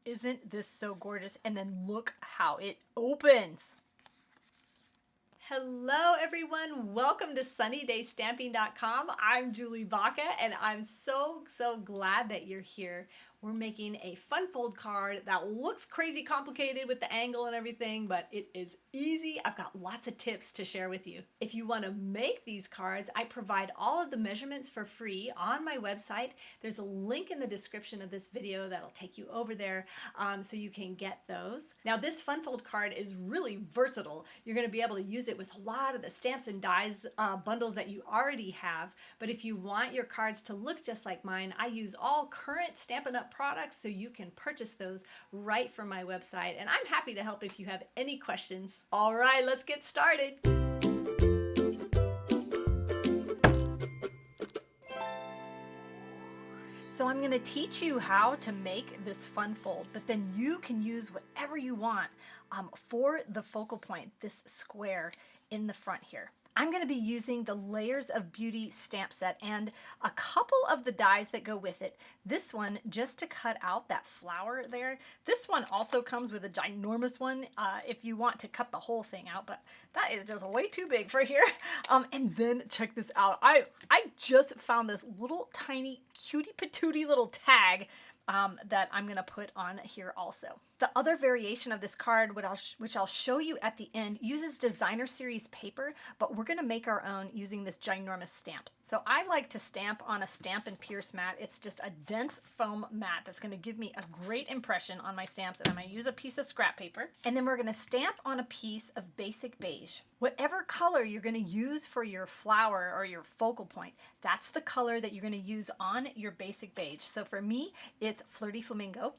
Isn't this so gorgeous? And then look how it opens. Hello everyone, welcome to sunnydaystamping.com. I'm Julie Baca and I'm so glad that you're here. We're making a fun fold card that looks crazy complicated with the angle and everything, but it is easy. I've got lots of tips to share with you. If you want to make these cards, I provide all of the measurements for free on my website. There's a link in the description of this video that'll take you over there so you can get those. Now this fun fold card is really versatile. You're going to be able to use it with a lot of the stamps and dies bundles that you already have, but if you want your cards to look just like mine, I use all current Stampin' Up! Products so you can purchase those right from my website, and I'm happy to help if you have any questions. All right, let's get started. So I'm going to teach you how to make this fun fold, but then you can use whatever you want for the focal point, this square in the front here. I'm going to be using the Layers of Beauty stamp set and a couple of the dies that go with it. This one just to cut out that flower there. This one also comes with a ginormous one if you want to cut the whole thing out, but that is just way too big for here. And then check this out. I just found this little tiny cutie patootie little tag that I'm going to put on here also. The other variation of this card, which I'll show you at the end, uses designer series paper, but we're going to make our own using this ginormous stamp. So I like to stamp on a Stampin' Pierce mat. It's just a dense foam mat that's going to give me a great impression on my stamps, and I'm going to use a piece of scrap paper. And then we're going to stamp on a piece of basic beige. Whatever color you're going to use for your flower or your focal point, that's the color that you're going to use on your basic beige. So for me, it's Flirty Flamingo.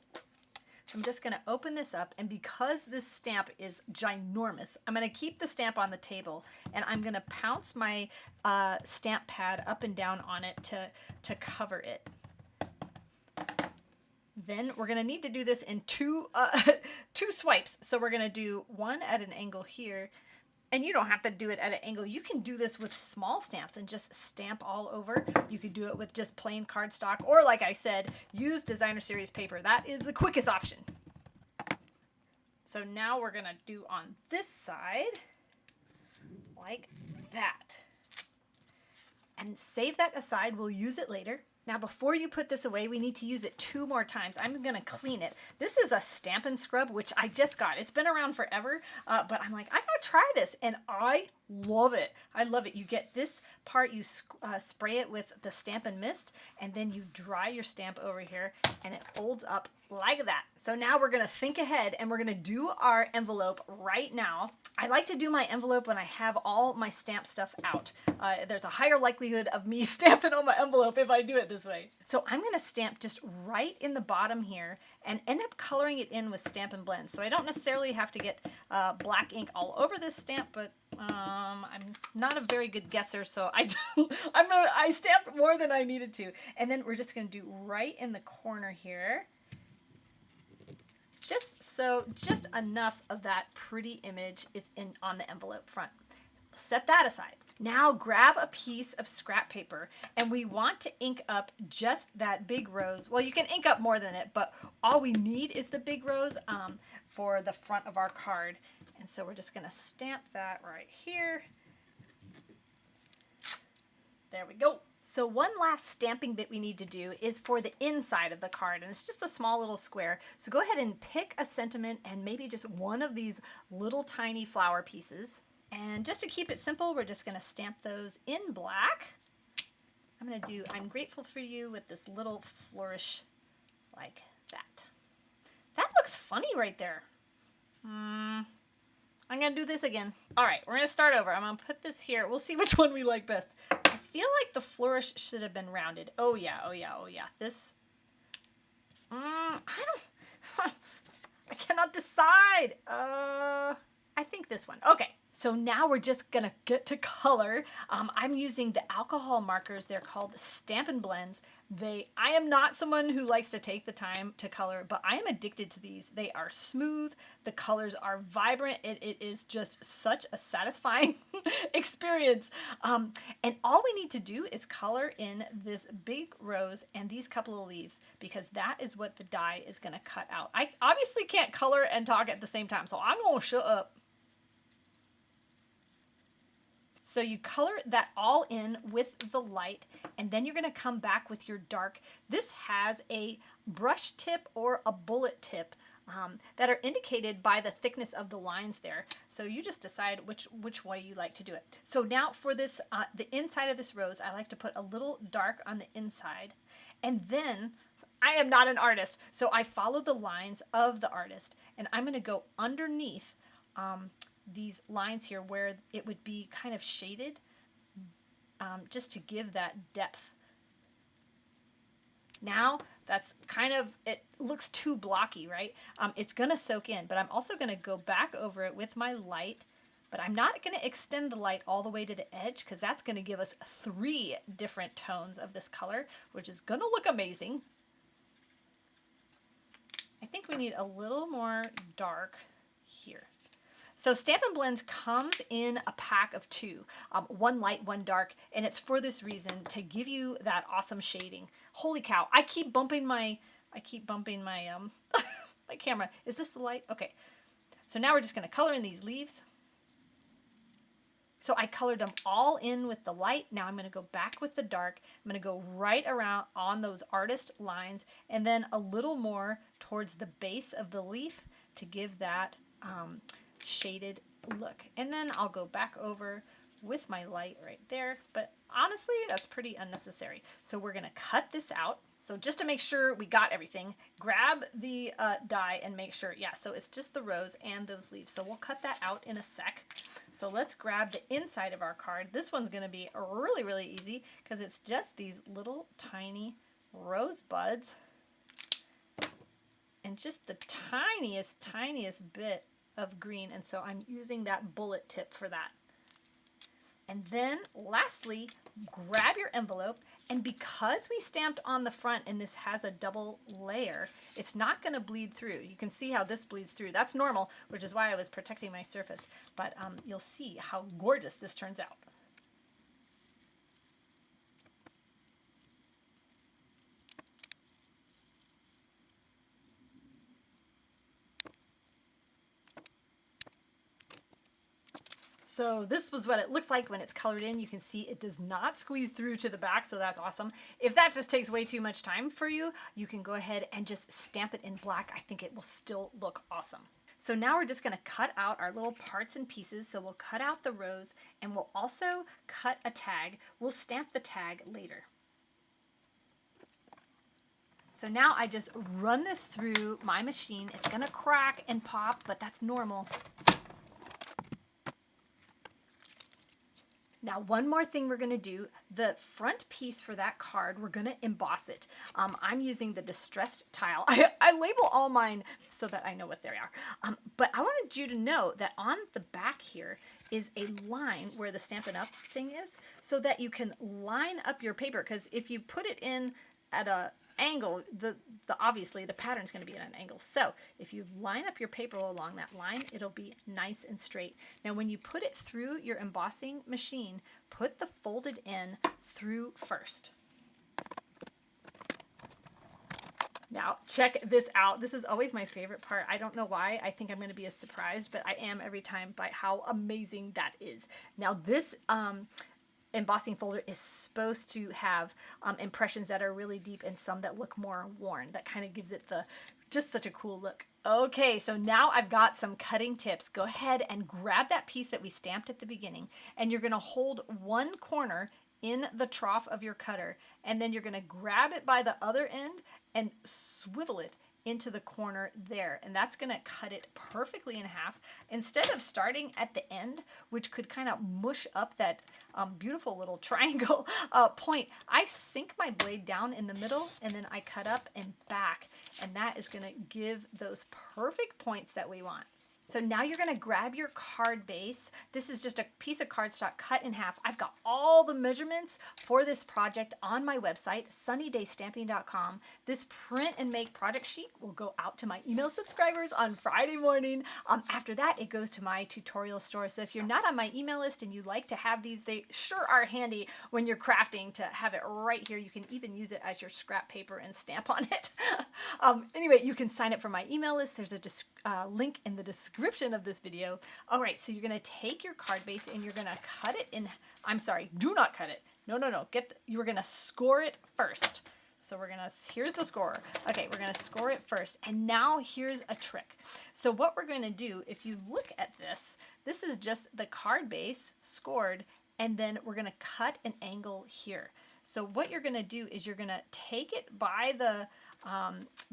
I'm just going to open this up, and because this stamp is ginormous, I'm going to keep the stamp on the table, and I'm going to pounce my stamp pad up and down on it to cover it. Then we're going to need to do this in two swipes. So we're going to do one at an angle here. And you don't have to do it at an angle. You can do this with small stamps and just stamp all over. You could do it with just plain cardstock, or like I said, use designer series paper. That is the quickest option. So now we're gonna do on this side, like that. And save that aside, we'll use it later. Now before you put this away, we need to use it 2 more times. I'm going to clean it. This is a Stampin' Scrub, which I just got. It's been around forever, but I'm like, I gotta try this, and I love it. I love it. You get this part, you spray it with the Stampin' Mist, and then you dry your stamp over here, and it folds up like that. So now we're going to think ahead, and we're going to do our envelope right now. I like to do my envelope when I have all my stamp stuff out. There's a higher likelihood of me stamping on my envelope if I do it this way. So I'm going to stamp just right in the bottom here and end up coloring it in with Stampin' Blend. So I don't necessarily have to get black ink all over this stamp, but I'm not a very good guesser, so I stamped more than I needed to. And then we're just going to do right in the corner here. Just enough of that pretty image is on the envelope front. Set that aside. Now grab a piece of scrap paper, and we want to ink up just that big rose. Well, you can ink up more than it, but all we need is the big rose for the front of our card. And so we're just going to stamp that right here. There we go. So one last stamping bit we need to do is for the inside of the card, and it's just a small little square. So go ahead and pick a sentiment and maybe just one of these little tiny flower pieces. And just to keep it simple, we're just going to stamp those in black. I'm going to do I'm Grateful for You with this little flourish like that. That looks funny right there. I'm going to do this again. All right, we're going to start over. I'm going to put this here. We'll see which one we like best. I feel like the flourish should have been rounded. Oh yeah. This, I cannot decide. I think this one. Okay, So now we're just gonna get to color. I'm using the alcohol markers. They're called Stampin' Blends. I am not someone who likes to take the time to color, but I am addicted to these. They are smooth. The colors are vibrant. It is just such a satisfying experience. And all we need to do is color in this big rose and these couple of leaves, because that is what the die is gonna cut out. I obviously can't color and talk at the same time, so I'm gonna shut up. So you color that all in with the light, and then you're going to come back with your dark. This has a brush tip or a bullet tip that are indicated by the thickness of the lines there. So you just decide which way you like to do it. So now for this, the inside of this rose, I like to put a little dark on the inside, and then I am not an artist, so I follow the lines of the artist, and I'm going to go underneath these lines here where it would be kind of shaded, just to give that depth. Now that's kind of, it looks too blocky, right? It's gonna soak in, but I'm also gonna go back over it with my light, but I'm not gonna extend the light all the way to the edge, because that's gonna give us 3 different tones of this color, which is gonna look amazing. I think we need a little more dark here. So Stampin' Blends comes in a pack of 2, 1 light, 1 dark, and it's for this reason, to give you that awesome shading. Holy cow! I keep bumping my my camera. Is this the light? Okay. So now we're just going to color in these leaves. So I colored them all in with the light. Now I'm going to go back with the dark. I'm going to go right around on those artist lines, and then a little more towards the base of the leaf to give that shaded look. And then I'll go back over with my light right there, but honestly that's pretty unnecessary. So we're gonna cut this out. So just to make sure we got everything, grab the die and make sure, yeah, so it's just the rose and those leaves. So we'll cut that out in a sec. So let's grab the inside of our card. This one's gonna be really easy, because it's just these little tiny rose buds and just the tiniest bit of green, and so I'm using that bullet tip for that. And then lastly, grab your envelope, and because we stamped on the front and this has a double layer, it's not going to bleed through. You can see how this bleeds through. That's normal, which is why I was protecting my surface, but you'll see how gorgeous this turns out. So this was what it looks like when it's colored in. You can see it does not squeeze through to the back, so that's awesome. If that just takes way too much time for you, you can go ahead and just stamp it in black. I think it will still look awesome. So now we're just going to cut out our little parts and pieces. So we'll cut out the rose, and we'll also cut a tag. We'll stamp the tag later. So now I just run this through my machine. It's going to crack and pop, but that's normal. Now, one more thing we're going to do, the front piece for that card, we're going to emboss it. I'm using the distressed tile. I label all mine so that I know what they are. But I wanted you to know that on the back here is a line where the Stampin' Up thing is, so that you can line up your paper, because if you put it in at a angle, obviously the pattern's going to be at an angle. So if you line up your paper along that line, it'll be nice and straight. Now when you put it through your embossing machine, put the folded end through first. Now check this out. This is always my favorite part. I don't know why. I think I'm going to be as surprised, but I am every time by how amazing that is. Now this embossing folder is supposed to have impressions that are really deep and some that look more worn. That kind of gives it just such a cool look. Okay, so now I've got some cutting tips. Go ahead and grab that piece that we stamped at the beginning, and you're going to hold one corner in the trough of your cutter, and then you're going to grab it by the other end and swivel it into the corner there, and that's going to cut it perfectly in half. Instead of starting at the end, which could kind of mush up that beautiful little triangle point, I sink my blade down in the middle, and then I cut up and back, and that is going to give those perfect points that we want. So now you're gonna grab your card base. This is just a piece of cardstock cut in half. I've got all the measurements for this project on my website, sunnydaystamping.com. This print and make project sheet will go out to my email subscribers on Friday morning. After that, it goes to my tutorial store. So if you're not on my email list and you like to have these, they sure are handy when you're crafting to have it right here. You can even use it as your scrap paper and stamp on it. Anyway, you can sign up for my email list. There's a link in the description of this video. All right, so you're gonna take your card base and you're gonna cut it in, I'm sorry, do not cut it. No, you're gonna score it first. So here's the score. Okay, we're gonna score it first. And now here's a trick. So what we're gonna do, if you look at this is just the card base scored, and then we're gonna cut an angle here. So what you're gonna do is you're gonna take it by the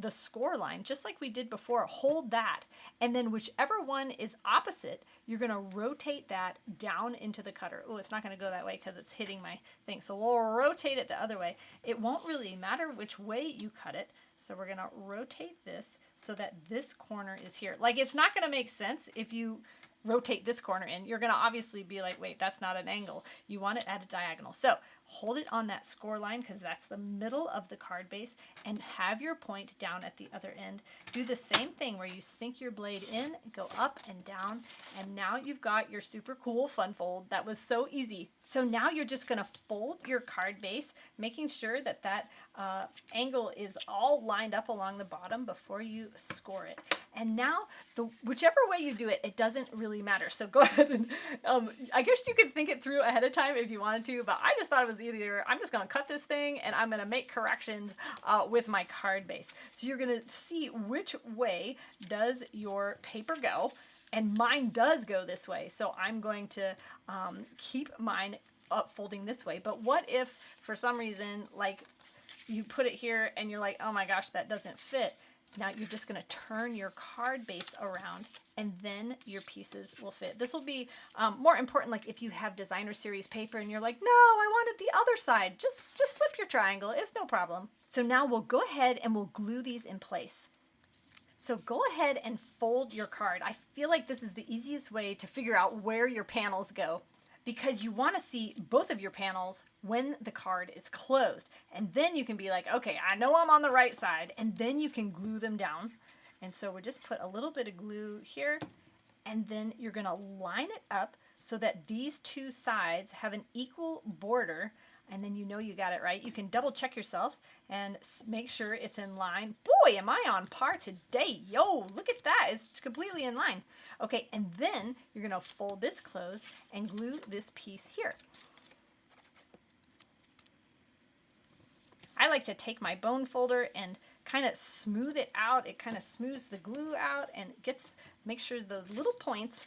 score line, just like we did before, hold that, and then whichever one is opposite, you're gonna rotate that down into the cutter. Oh, it's not gonna go that way because it's hitting my thing. So we'll rotate it the other way. It won't really matter which way you cut it. So we're gonna rotate this so that this corner is here. Like, it's not gonna make sense if you rotate this corner in. You're gonna obviously be like, wait, that's not an angle. You want it at a diagonal. So hold it on that score line because that's the middle of the card base, and have your point down at the other end. Do the same thing where you sink your blade in, go up and down, and now you've got your super cool fun fold. That was so easy. So now you're just gonna fold your card base, making sure that that angle is all lined up along the bottom before you score it. And now, whichever way you do it, it doesn't really matter. So go ahead and, I guess you could think it through ahead of time if you wanted to, but I just thought it was easier. I'm just gonna cut this thing and I'm gonna make corrections with my card base. So you're gonna see which way does your paper go, and mine does go this way. So I'm going to keep mine up folding this way. But what if for some reason, like, you put it here and you're like, oh my gosh, that doesn't fit. Now you're just gonna turn your card base around and then your pieces will fit. This will be more important, like if you have designer series paper and you're like, no, I wanted the other side. Just flip your triangle, it's no problem. So now we'll go ahead and we'll glue these in place. So go ahead and fold your card. I feel like this is the easiest way to figure out where your panels go, because you want to see both of your panels when the card is closed. And then you can be like, okay, I know I'm on the right side, and then you can glue them down. And so we'll just put a little bit of glue here, and then you're gonna line it up so that these two sides have an equal border, and then you know you got it right. You can double check yourself and make sure it's in line. Boy, am I on par today. Yo, look at that, it's completely in line. Okay, and then you're gonna fold this closed and glue this piece here. I like to take my bone folder and kind of smooth it out. It kind of smooths the glue out and make sure those little points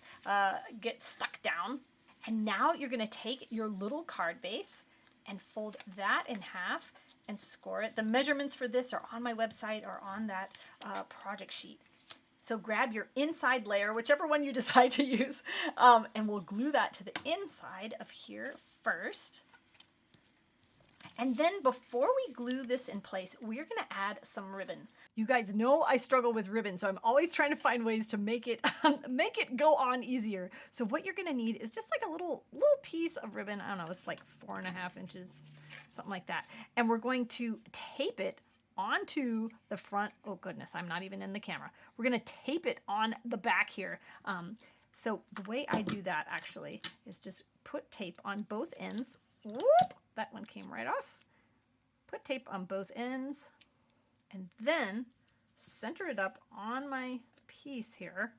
get stuck down. And now you're gonna take your little card base and fold that in half and score it. The measurements for this are on my website or on that project sheet. So grab your inside layer, whichever one you decide to use, and we'll glue that to the inside of here first. And then before we glue this in place, we're gonna add some ribbon. You guys know I struggle with ribbon, so I'm always trying to find ways to make it go on easier. So what you're gonna need is just like a little piece of ribbon. I don't know, it's like 4.5 inches, something like that. And we're going to tape it onto the front. Oh goodness, I'm not even in the camera. We're gonna tape it on the back here. So the way I do that actually is just put tape on both ends. Whoop, that one came right off. Put tape on both ends and then center it up on my piece here.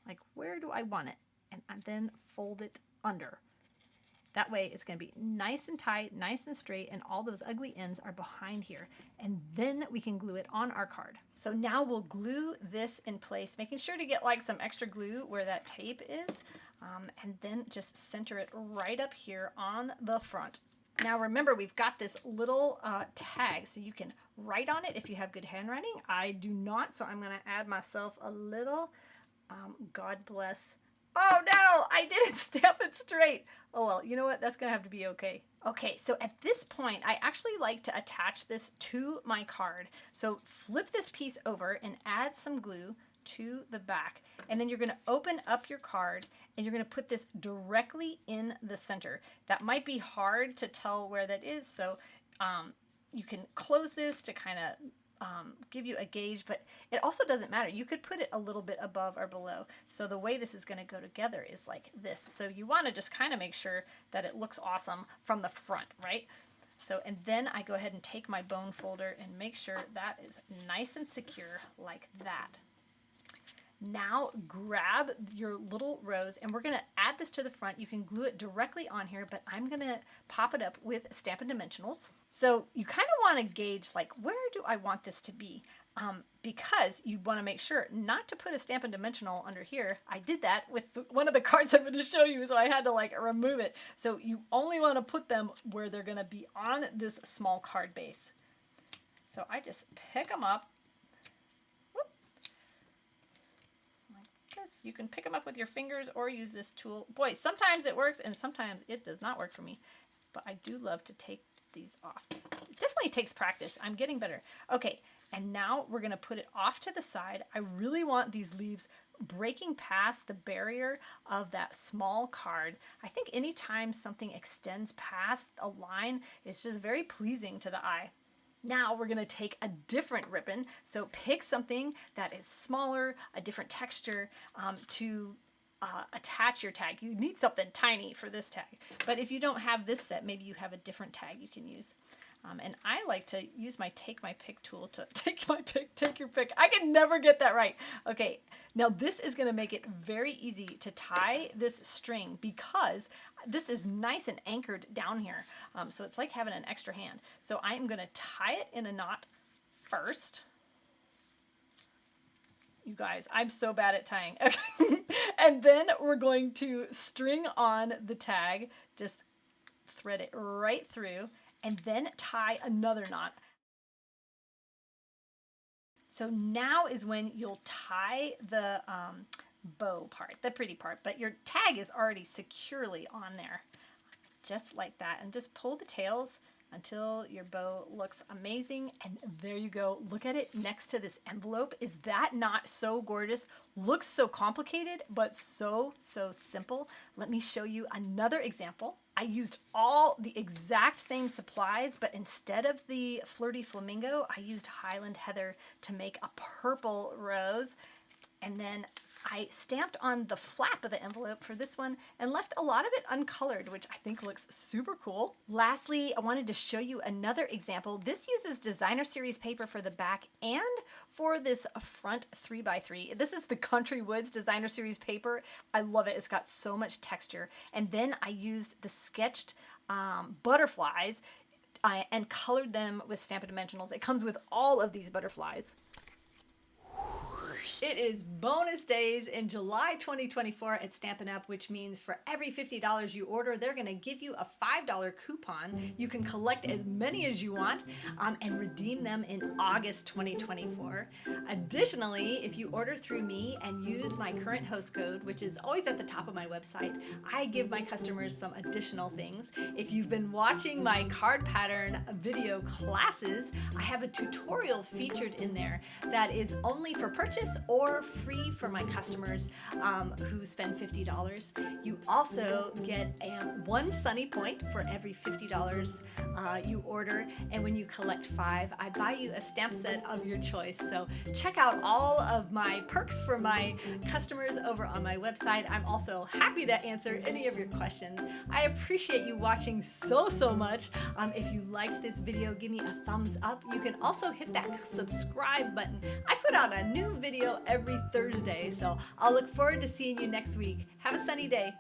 Like, where do I want it? And then fold it under. That way it's gonna be nice and tight, nice and straight, and all those ugly ends are behind here. And then we can glue it on our card. So now we'll glue this in place, making sure to get like some extra glue where that tape is, and then just center it right up here on the front. Now remember, we've got this little tag, so you can write on it if you have good handwriting. I do not, so I'm gonna add myself a little, God bless. Oh no, I didn't stamp it straight. Oh well, you know what? That's gonna have to be okay. Okay, so at this point, I actually like to attach this to my card. So flip this piece over and add some glue to the back. And then you're going to open up your card and you're going to put this directly in the center. That might be hard to tell where that is, so you can close this to kind of give you a gauge, but it also doesn't matter. You could put it a little bit above or below. So the way this is going to go together is like this. So you want to just kind of make sure that it looks awesome from the front, right? So, and then I go ahead and take my bone folder and make sure that is nice and secure like that. Now grab your little rose and we're going to add this to the front. You can glue it directly on here, but I'm going to pop it up with Stampin' Dimensionals. So you kind of want to gauge like, where do I want this to be? Because you want to make sure not to put a Stampin' Dimensional under here. I did that with one of the cards I'm going to show you, so I had to like remove it. So you only want to put them where they're going to be on this small card base. So I just pick them up. Whoop. Like this. You can pick them up with your fingers or use this tool. Boy, sometimes it works and sometimes it does not work for me. But I do love to take these off. It definitely takes practice. I'm getting better. Okay. And now we're going to put it off to the side. I really want these leaves breaking past the barrier of that small card. I think anytime something extends past a line, it's just very pleasing to the eye. Now we're going to take a different ribbon. So pick something that is smaller, a different texture to attach your tag. You need something tiny for this tag. But if you don't have this set, maybe you have a different tag you can use. And I like to use my take my pick tool to take your pick. I can never get that right. Okay, now this is going to make it very easy to tie this string because this is nice and anchored down here. So it's like having an extra hand. So I'm going to tie it in a knot first. You guys, I'm so bad at tying. Okay. And then we're going to string on the tag, just thread it right through, and then tie another knot. So now is when you'll tie the bow part, the pretty part, but your tag is already securely on there, just like that. And just pull the tails until your bow looks amazing. And there you go. Look at it next to this envelope. Is that not so gorgeous? Looks so complicated, but so simple. Let me show you another example. I used all the exact same supplies, but instead of the Flirty Flamingo, I used Highland Heather to make a purple rose. And then I stamped on the flap of the envelope for this one and left a lot of it uncolored, which I think looks super cool. Lastly, I wanted to show you another example. This uses designer series paper for the back and for this front 3x3. This is the Country Woods designer series paper. I love it. It's got so much texture. And then I used the sketched butterflies and colored them with Stampin' Dimensionals. It comes with all of these butterflies. It is bonus days in July 2024 at Stampin' Up, which means for every $50 you order, they're going to give you a $5 coupon. You can collect as many as you want and redeem them in August 2024. Additionally, if you order through me and use my current host code, which is always at the top of my website, I give my customers some additional things. If you've been watching my card pattern video classes, I have a tutorial featured in there that is only for purchase or free for my customers who spend $50. You also get one Sunny Point for every $50 you order, and when you collect 5, I buy you a stamp set of your choice. So check out all of my perks for my customers over on my website. I'm also happy to answer any of your questions. I appreciate you watching so much. If you liked this video, give me a thumbs up. You can also hit that subscribe button. I put out a new video every Thursday, so I'll look forward to seeing you next week. Have a sunny day.